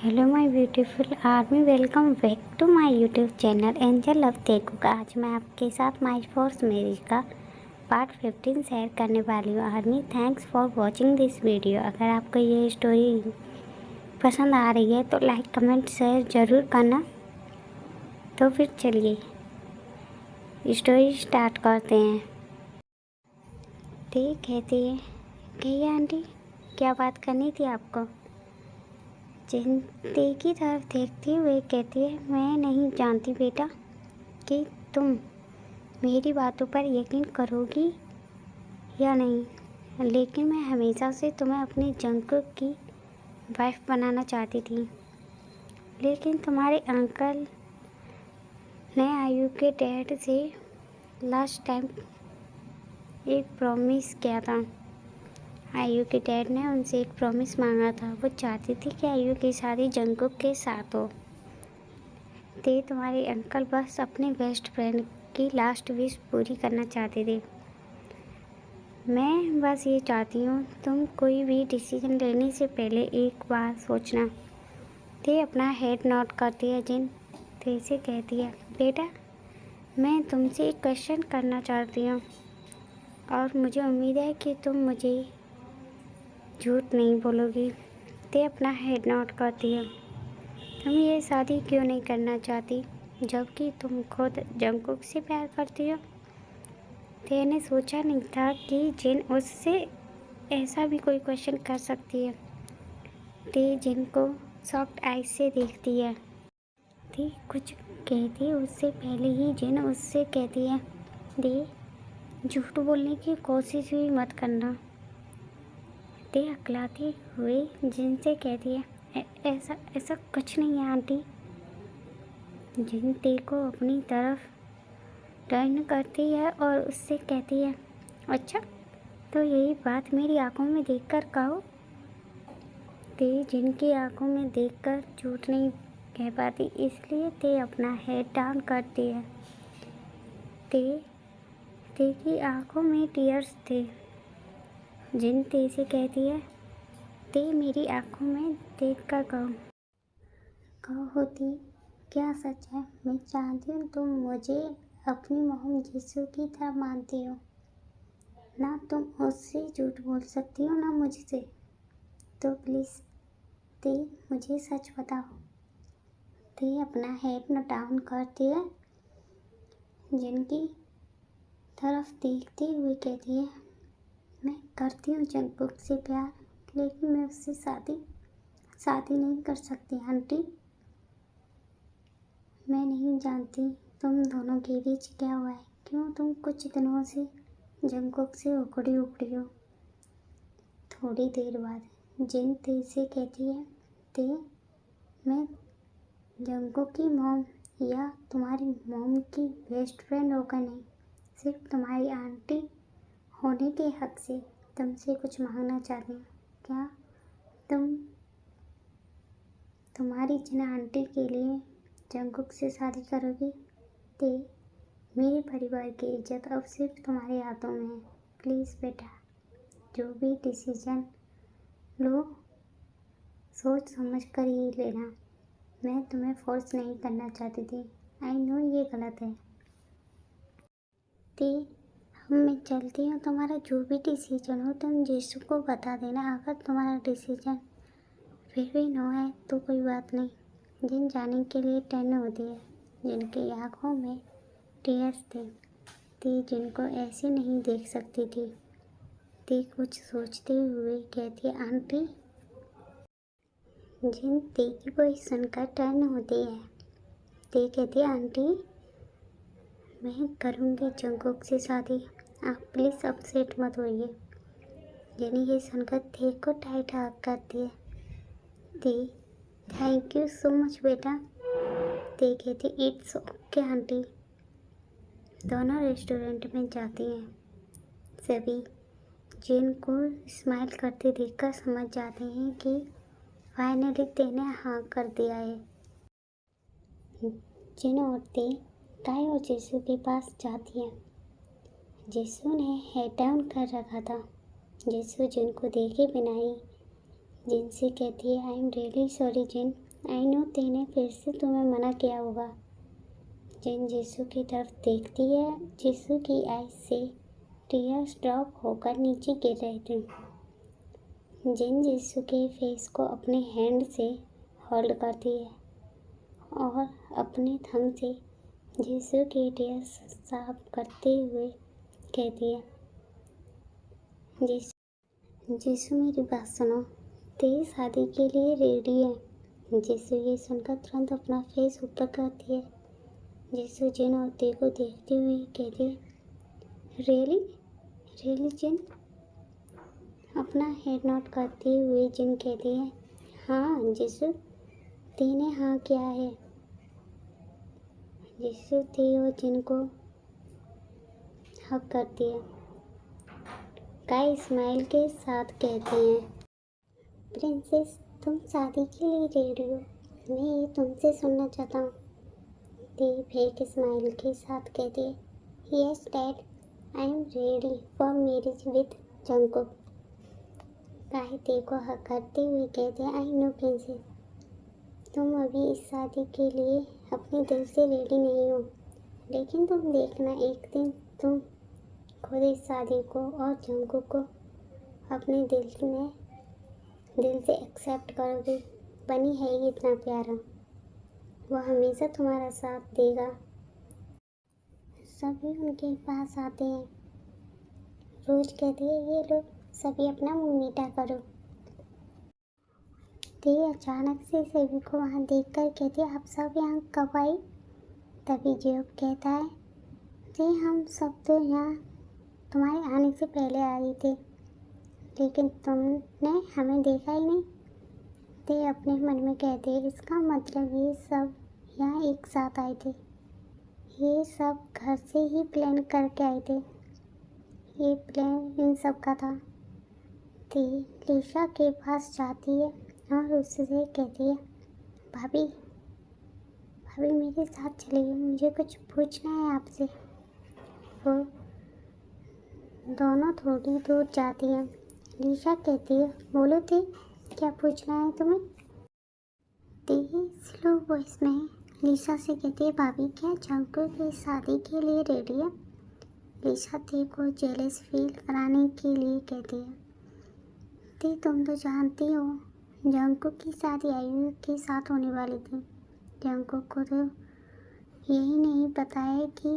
Hello my beautiful army, welcome back to my YouTube channel angel of Taegguk. आज मैं आपके साथ my force marriage का part 15 share करने वाली हूँ। Army, thanks for watching this video. अगर आपको ये स्टोरी पसंद आ रही है तो लाइक कमेंट शेयर ज़रूर करना। तो फिर चलिए स्टोरी स्टार्ट करते हैं। ठीक कहती है, कहिए आंटी, क्या बात करनी थी आपको? चिंते की तरफ देखती हुए कहती है, मैं नहीं जानती बेटा कि तुम मेरी बातों पर यकीन करोगी या नहीं, लेकिन मैं हमेशा से तुम्हें अपनी जंकुक की वाइफ बनाना चाहती थी। लेकिन तुम्हारे अंकल ने आयु के डैड से लास्ट टाइम एक प्रॉमिस किया था। आयु के डैड ने उनसे एक प्रॉमिस मांगा था। वो चाहती थी कि आयु की शादी जंकुक के साथ हो। ते तुम्हारे अंकल बस अपने बेस्ट फ्रेंड की लास्ट विश पूरी करना चाहते थे। मैं बस ये चाहती हूँ तुम कोई भी डिसीजन लेने से पहले एक बार सोचना। ते अपना हेड नोट करती है। जिन ते से कहती है, बेटा मैं तुमसे एक क्वेश्चन करना चाहती हूँ और मुझे उम्मीद है कि तुम मुझे झूठ नहीं बोलोगी। ते अपना हेड नोट करती है। तुम ये शादी क्यों नहीं करना चाहती जबकि तुम खुद जंकुक से प्यार करती हो? ते ने सोचा नहीं था कि जिन उससे ऐसा भी कोई क्वेश्चन कर सकती है। ते जिन को सॉफ्ट आइज से देखती है। ते कुछ कहती उससे पहले ही जिन उससे कहती है, दे झूठ बोलने की कोशिश भी मत करना। ते अकलाते हुए जिन से कहती है, ऐसा ऐसा कुछ नहीं है आंटी। जिन ते को अपनी तरफ टर्न करती है और उससे कहती है, अच्छा तो यही बात मेरी आंखों में देखकर कहो। ते जिन की आंखों में देखकर झूठ नहीं कह पाती, इसलिए ते अपना हेड डाउन करती है। ते की आंखों में टीयर्स थे। जिन ते से कहती है, ते मेरी आंखों में देखकर कहो होती क्या सच है? मैं चाहती हूँ तुम मुझे अपनी मोहम यीशु की तरह मानती हो। ना तुम उससे झूठ बोल सकती हो ना मुझसे। तो प्लीज़ ते मुझे सच बताओ। ते अपना हेड डाउन करती है। जिनकी तरफ देखते हुए कहती है, मैं करती हूँ जंकुक से प्यार, लेकिन मैं उससे शादी नहीं कर सकती आंटी। मैं नहीं जानती तुम दोनों के बीच क्या हुआ है, क्यों तुम कुछ दिनों से जंकुक से उखड़ी हो। थोड़ी देर बाद जिन ते से कहती है, ते मैं जंकुक की मॉम या तुम्हारी मॉम की बेस्ट फ्रेंड होकर नहीं, सिर्फ तुम्हारी आंटी होने के हक से तुमसे कुछ मांगना चाहती हूँ। क्या तुम तुम्हारी जिन आंटी के लिए जंकुक से शादी करोगी? ते मेरे परिवार की इज्जत अब सिर्फ तुम्हारे हाथों में है। प्लीज़ बेटा, जो भी डिसीजन लो सोच समझ कर ही लेना। मैं तुम्हें फोर्स नहीं करना चाहती थी। आई नो ये गलत है। ते मैं चलती हूँ, तुम्हारा जो भी डिसीजन हो तुम यीशु को बता देना। अगर तुम्हारा डिसीजन फिर भी नो है तो कोई बात नहीं। जिन जाने के लिए टर्न होती है। जिनकी आंखों में टीयर्स थे। ते जिनको ऐसे नहीं देख सकती थी। ते कुछ सोचते हुए कहती है, आंटी। जिन ते की पोजीशन का टर्न होती है। ते कहती है, आंटी मैं करूँगी जंकुक से शादी, आप प्लीज़ अपसेट मत होइए। जिन ये सुनकर ते को टाइट हग करती है। ते थैंक यू सो मच बेटा। ते कहती, इट्स ओके आंटी। दोनों रेस्टोरेंट में जाती हैं। सभी जिन को स्माइल करते देखकर समझ जाते हैं कि फाइनली ते ने हाँ कर दिया है। जिन औरतें ताई और यीशु के पास जाती हैं। यीशु ने हेड डाउन कर रखा था। यीशु जिनको देखे बिना ही जिनसे कहती है, आई एम रियली सॉरी जिन, आई नो तेने फिर से तुम्हें मना किया होगा। जिन जीसू की तरफ देखती है, जीसू की आईज से टीयर्स ड्रॉप होकर नीचे गिर रहे थे। जिन जीसू के फेस को अपने हैंड से होल्ड करती है और अपने थंब से जीसू के टीयर्स साफ करते हुए कहती है, जीसू मेरी बात सुनो, तेरी शादी के लिए रेडी है। जीसू ये सुनकर तुरंत अपना फेस ऊपर करती है। जीसू जिन और ते को देखते हुए कहती है, रियली जिन? अपना हेड नोट करते हुए जिन कहती है, हाँ जीसू, ते ने हाँ किया है। जीसू ते और जिन को हक करती है। काई स्माइल के साथ कहते हैं, प्रिंसेस तुम शादी के लिए रेडी हो, मैं ये तुमसे सुनना चाहता हूँ। ते फेक स्माइल के साथ कहती है, yes dad, I am ready for marriage with Jungkook. काई ते को हक करते हुए कहते हैं, आई नो प्रिंसेस, तुम अभी इस शादी के लिए अपने दिल से रेडी नहीं हो, लेकिन तुम देखना एक दिन तुम खुद इस शादी को और जंगकुक को अपने दिल से एक्सेप्ट करोगे। बनी है ये इतना प्यारा, वह हमेशा तुम्हारा साथ देगा। सभी उनके पास आते हैं। रोज कहती है, ये लो सभी अपना मुंह मीठा करो। ते अचानक से सभी को वहाँ देखकर कहती है, आप सब यहाँ कब आई? तभी जेब कहता है, ते हम सब तो यहाँ तुम्हारे आने से पहले आ रही थे, लेकिन तुमने हमें देखा ही नहीं। ते अपने मन में कहते हैं, इसका मतलब ये सब यहाँ एक साथ आए थे, ये सब घर से ही प्लान करके आए थे, ये प्लान इन सब का था। ते लिशा के पास जाती है और उससे कहती है, भाभी मेरे साथ चलिए, मुझे कुछ पूछना है आपसे। वो दोनों थोड़ी दूर जाती हैं। लिशा कहती है, बोलो ते, क्या पूछना है तुम्हें? ते स्लो वॉइस में लिशा से कहती है, भाभी क्या जंगकुक की शादी के लिए रेडी है? लिशा ते को जेलस फील कराने के लिए कहती है, ते तुम तो जानती हो जंगकुक की शादी आयु के साथ होने वाली थी। जंगकुक को तो यही नहीं पता है कि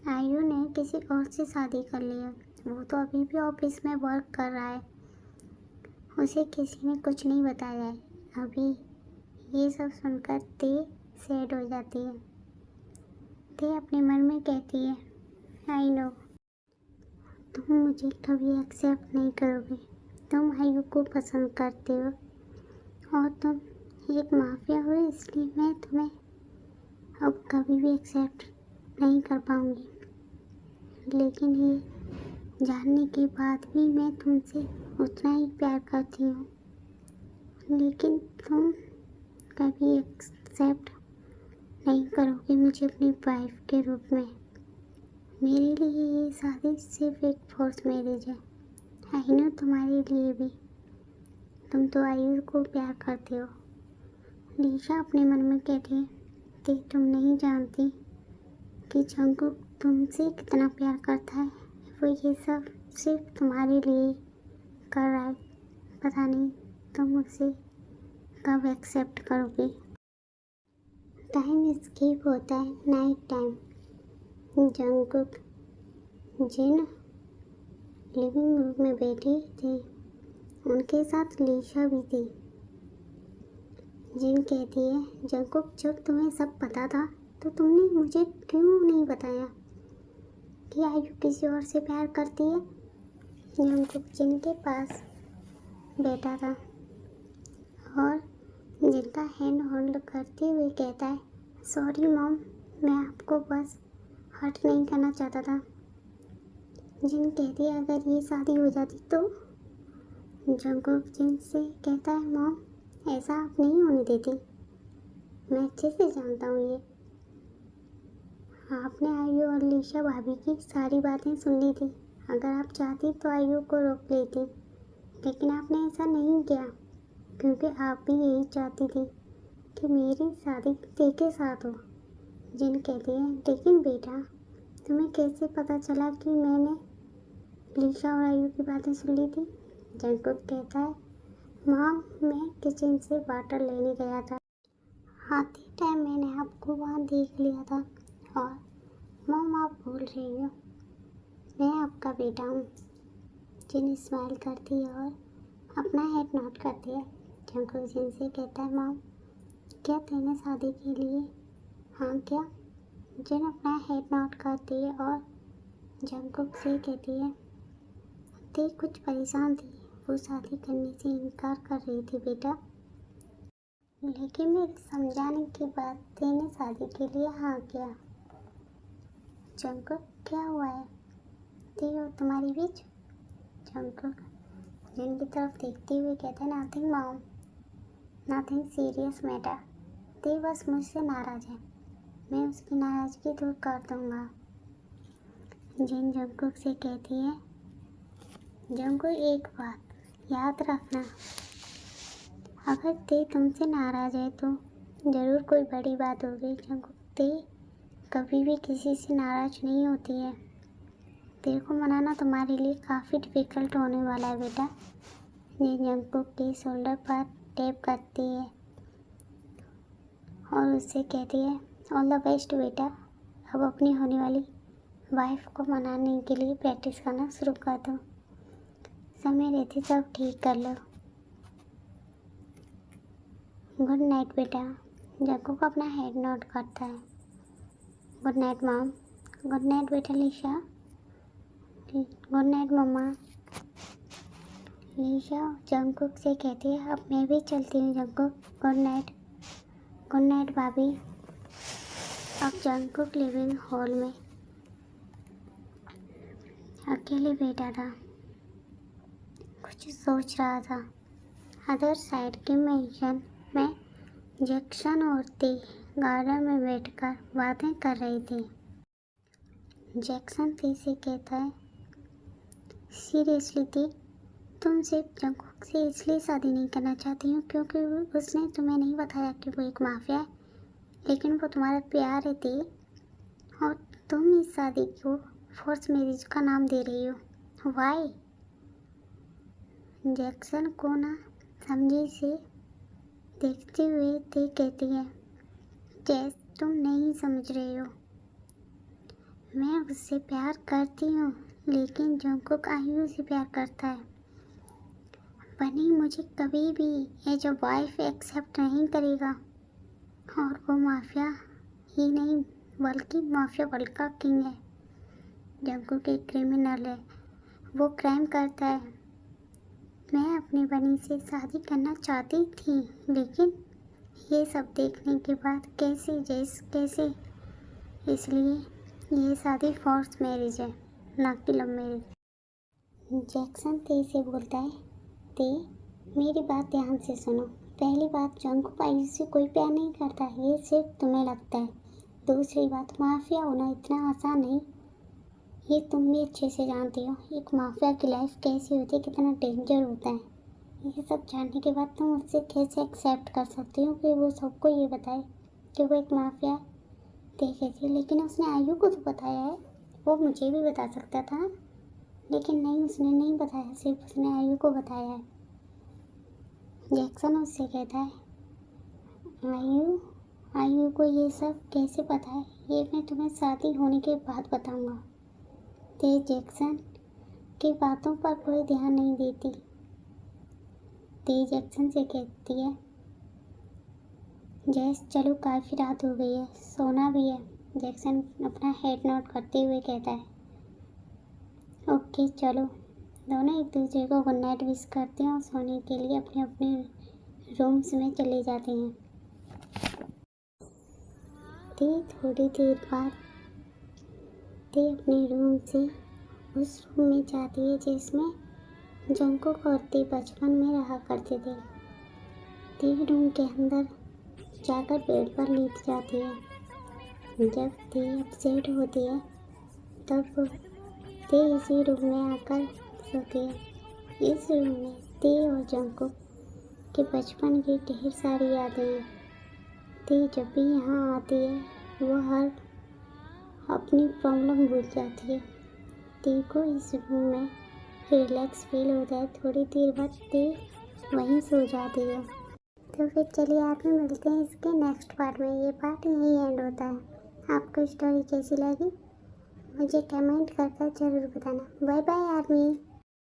आयु ने किसी और से शादी कर ली है। वो तो अभी भी ऑफिस में वर्क कर रहा है, उसे किसी ने कुछ नहीं बताया है अभी। ये सब सुनकर ते सैड हो जाती है। ते अपने मन में कहती है, आई नो तुम मुझे कभी एक्सेप्ट नहीं करोगे, तुम आयु को पसंद करते हो और तुम एक माफिया हो, इसलिए मैं तुम्हें अब कभी भी एक्सेप्ट नहीं कर पाऊँगी। लेकिन ये जानने के बाद भी मैं तुमसे उतना ही प्यार करती हूँ, लेकिन तुम कभी एक्सेप्ट नहीं करोगे मुझे अपनी वाइफ के रूप में। मेरे लिए ये शादी सिर्फ एक फोर्स मैरिज है। आई नो तुम्हारे लिए भी, तुम तो आयु को प्यार करते हो। लिशा अपने मन में कहती है कि तुम नहीं जानती कि जंगकुक तुमसे कितना प्यार करता है, वो ये सब सिर्फ तुम्हारे लिए कर रहा है। पता नहीं तुम उसे कब एक्सेप्ट करोगे। टाइम स्किप होता है, नाइट टाइम। जंगकुक जिन लिविंग रूम में बैठे थे, उनके साथ लिशा भी थी। जिन कहती है, जंगकुक जब तुम्हें सब पता था तो तुमने मुझे क्यों नहीं बताया कि आयु किसी और से प्यार करती है? जंगकुक जिन के पास बैठा था और जिनका हैंड होल्ड करते हुए कहता है, सॉरी मॉम, मैं आपको बस हर्ट नहीं करना चाहता था। जिन कहती है, अगर ये शादी हो जाती तो? जंगकुक जिन से कहता है, मॉम ऐसा आप नहीं होने देती, मैं अच्छे से जानता हूँ ये। आपने आयु और लिशा भाभी की सारी बातें सुन ली थी। अगर आप चाहती तो आयु को रोक लेती, लेकिन आपने ऐसा नहीं किया क्योंकि आप भी यही चाहती थी कि मेरी शादी ते के साथ हो। जिन कहती है लेकिन बेटा तुम्हें कैसे पता चला कि मैंने लीशा और आयु की बातें सुन ली थी। जंगकुक कहता है मॉम मैं किचन से वाटर लेने गया था, आते टाइम मैंने आपको वहाँ देख लिया था। और मॉम आप भूल रही हो मैं आपका बेटा हूँ। जिन स्माइल करती है और अपना हेड नोट करती है। जंगकुक जिन से कहता है मॉम क्या तूने शादी के लिए हाँ क्या। जिन अपना हेड नोट करती है और जंगकुक से कहती है ते कुछ परेशान थी, वो शादी करने से इनकार कर रही थी बेटा, लेकिन मेरे समझाने के बाद तेने शादी के लिए हाँ किया। जंगकुक क्या हुआ है ते और तुम्हारे बीच। जंगकुक जिन की तरफ देखते हुए कहते हैं nothing mom, nothing serious matter. ते बस मुझसे नाराज़ है, मैं उसकी नाराज़गी दूर कर दूँगा। जिन जंगकुक से कहती है जंगकुक एक बात याद रखना, अगर ते तुमसे नाराज़ है तो ज़रूर कोई बड़ी बात होगी। जंगकुक ते कभी भी किसी से नाराज़ नहीं होती है, ते को मनाना तुम्हारे लिए काफ़ी डिफ़िकल्ट होने वाला है बेटा। ये जंगकुक के शोल्डर पर टैप करती है और उससे कहती है ऑल द बेस्ट बेटा, अब अपनी होने वाली वाइफ को मनाने के लिए प्रैक्टिस करना शुरू कर दो, समय रहते सब ठीक कर लो। गुड नाइट बेटा। जंगकुक अपना हेड नोट करता है। Good night mom. Good night बेटा लीशा। गुड नाइट मम्मा। लीशा जंगकुक से कहती है अब मैं भी चलती हूँ Jungkook, good night. Good night भाभी। अब जंगकुक लिविंग हॉल में अकेले बैठा था, कुछ सोच रहा था। अदर साइड के मेंशन में जैक्सन और ते गार्डन में बैठकर बातें कर रही थी। जैक्सन ते से कहता है सीरियसली ते तुम सिर्फ जंगकुक से इसलिए शादी नहीं करना चाहती हूँ क्योंकि उसने तुम्हें नहीं बताया कि वो एक माफिया है, लेकिन वो तुम्हारा प्यार है ते, और तुम इस शादी को फोर्स मैरिज का नाम दे रही हो। वाई। जैक्सन को ना समझे से देखते हुए ते कहती है जैस तुम नहीं समझ रहे हो, मैं उससे प्यार करती हूँ लेकिन जंगकुक आयु से प्यार करता है। बनी मुझे कभी भी एज अ वाइफ एक्सेप्ट नहीं करेगा, और वो माफिया ही नहीं बल्कि माफिया वर्ल्ड का किंग है। जंगकुक एक क्रिमिनल है, वो क्राइम करता है। मैं अपनी बनी से शादी करना चाहती थी लेकिन ये सब देखने के बाद कैसे, इसलिए ये शादी फोर्स मैरिज है ना कि लव मैरिज। जैक्सन ते से बोलता है ते मेरी बात ध्यान से सुनो। पहली बात जंगकुक आयु से कोई प्यार नहीं करता, ये सिर्फ तुम्हें लगता है। दूसरी बात माफिया होना इतना आसान नहीं, ये तुम भी अच्छे से जानती हो। एक माफिया की लाइफ कैसी होती है, कितना डेंजर होता है। ये सब जानने के बाद तुम उससे कैसे एक्सेप्ट कर सकती हो कि वो सबको ये बताए कि वो एक माफिया देखे थी। लेकिन उसने आयु को तो बताया है, वो मुझे भी बता सकता था, लेकिन नहीं उसने नहीं बताया, सिर्फ उसने आयु को बताया है। जैक्सन उससे कहता है आयु को ये सब कैसे पता है, ये मैं तुम्हें शादी होने के बाद बताऊंगा। ते जैक्सन की बातों पर कोई ध्यान नहीं देती। ते जैक्सन से कहती है जैस चलो काफ़ी रात हो गई है, सोना भी है। जैक्सन अपना हेड नोट करते हुए कहता है ओके चलो। दोनों एक दूसरे को गुड नाइट विश करते हैं और सोने के लिए अपने अपने रूम्स में चले जाते हैं। ते थोड़ी देर बाद ते अपने रूम से उस रूम में जाती है जिसमें जंगकुक और ते बचपन में रहा करते थे। ते रूम के अंदर जाकर बेड पर लेट जाती है। जब ते अपसेट होती है तब ते इसी रूम में आकर सोती है। इस रूम में ते और जंगकुक के बचपन की ढेर सारी यादें हैं। ते जब भी यहाँ आती है वो हर अपनी प्रॉब्लम भूल जाती है। ते को इस रूम में रिलैक्स फील होता है। थोड़ी देर बाद ते वहीं सो जाती है। तो फिर चलिए आप में मिलते हैं इसके नेक्स्ट पार्ट में। ये पार्ट यहीं एंड होता है। आपको स्टोरी कैसी लगी मुझे कमेंट कर ज़रूर बताना। Bye bye army.